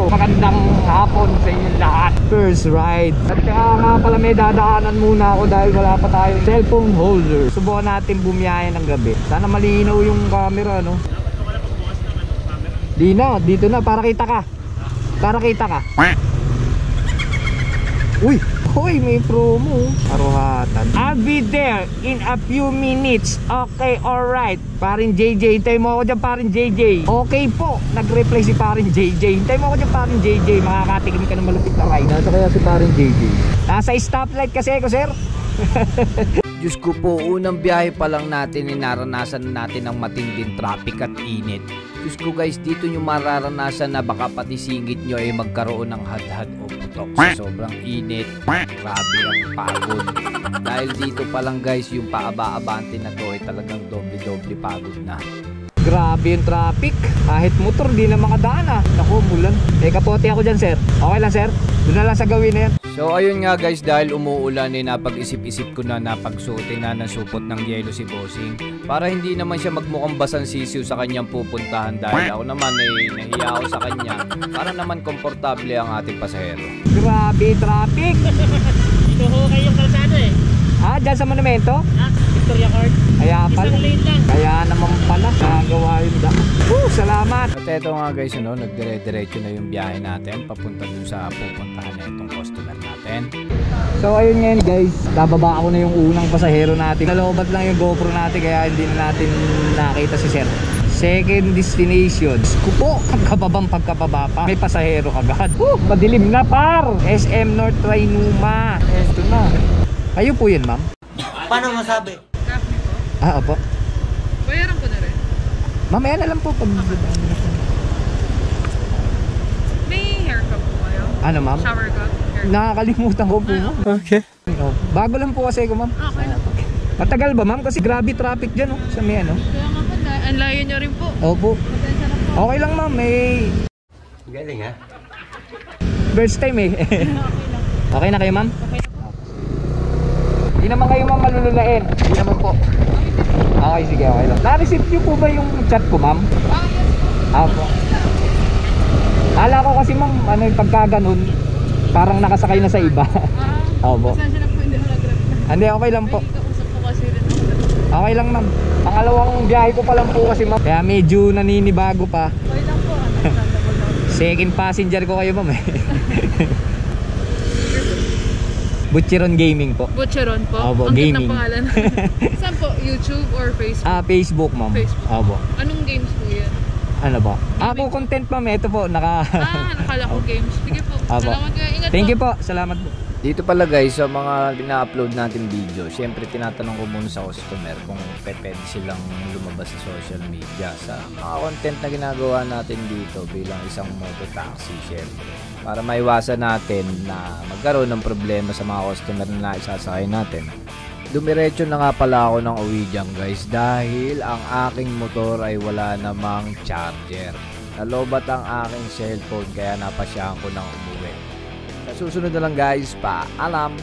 Magandang hapon sa inyo lahat. First ride. At kaya nga pala may dadaanan muna ako dahil wala pa tayong cellphone holder. Subukan natin bumiyaya ng gabi. Sana malinaw yung camera, no? Di na, dito na, para kita ka. Para kita ka. Uy, hoy, may promo. Aruhatan. I'll be there in a few minutes. Okay, alright. Parin JJ, hintay mo ako dyan, parin JJ. Okay po, nag-reply si parin JJ. Hintay mo ako dyan, parin JJ. Makakatikim ka ng malupit na ride. Nasa kaya si parin JJ? Nasa stoplight kasi ako, sir. Diyos ko po, unang biyahe pa lang natin, naranasan natin ang matinding traffic at init. Diyos ko guys, dito nyo mararanasan na baka pati singit nyo ay magkaroon ng hadhad o putok sa sobrang init. Grabe ang pagod. Dahil dito pa lang guys, yung paaba-abante na to ay talagang doble-doble pagod na. Grabe yung traffic. Kahit motor, di na makadaan ah. Naku, mulan. Kapote ako dyan, sir. Okay lang, sir? Doon na lang sa gawin na yan. So ayun nga guys, dahil umuulan napag-isip-isip ko na napagsuotin na ng supot ng yelo si Bossing para hindi naman siya magmukhang basang sisiw sa kanyang pupuntahan dahil ako naman nahiya ako sa kanya para naman komportable ang ating pasahero. Grabe traffic. Dito ho kayong kalsada eh. Ah, dyan sa monumento? Victoria Court. Kaya pala. Isang lane lang. Kaya naman pala nagawa yung daan. Salamat. At eto nga guys, nagdire-diretso na yung biyahe natin papunta dun sa pupuntahan na itong customer natin. So ayun ngayon guys, bababa ako na yung unang pasahero natin. Nalobat lang yung GoPro natin kaya hindi na natin nakita si sir. Second destination. Kupo, pagkababa pa. May pasahero agad. Madilim na par. SM North Trinuma. Eto na. Kayo po yun, ma'am? Paano masabi? Ah, opo. Bayaran ko na rin. Mamaya na lang po pag... May haircut po kayo? Ano, ma'am? Shower cut? Haircut? Nakakalimutan ko po. Okay. Bago lang po kasi ko, ma'am. Okay lang. Matagal ba, ma'am? Kasi grabe traffic dyan, oh, sa may ano. Kaya nga po, ang layo nyo rin po. Opo. Pasensya na po. Okay lang, ma'am. May... Galing ha? First time eh. Okay lang. Okay na kayo, ma'am? Okay na po. Hindi naman kayo, ma'am, malululain. Hindi naman po. Okay, sige, okay lang. Na-receive niyo po ba yung chat ko, ma'am? Ah, yes po. Opo. Kala ko kasi, ma'am, ano yung pagka ganun, parang nakasakay na sa iba. Opo. Pasensya na po, hindi ko nag-grab. Hindi, okay lang po. May kausap po kasi rin ako. Okay lang, ma'am. Pangalawang biyahe ko pa lang po kasi, ma'am. Kaya medyo naninibago pa. Okay lang po. Understandable lang. Second passenger ko kayo, ma'am eh. Butcheron Gaming po. Butcheron po? Opo, Ang cute gaming. ng pangalan. Saan po? YouTube or Facebook? Ah, Facebook, ma'am. Facebook. Opo. Anong games po yan? Ano ba? Ako content, ma'am. Ito po, Nakala ko games. Sige po. Opo. Salamat kayo. Ingat Thank you po. po. Salamat po. Dito pala guys, sa mga pina-upload natin video, syempre tinatanong ko muna sa customer kung pwede silang lumabas sa social media sa mga content na ginagawa natin dito bilang isang mototaxi syempre. Para maiwasan natin na magkaroon ng problema sa mga customer na isasakay natin. Dumiretso na nga pala ako ng uwi dyan guys dahil ang aking motor ay wala namang charger. Nalobat ang aking cellphone kaya napasyahan ko ng umuwi. Sa susunod na lang guys, paalam!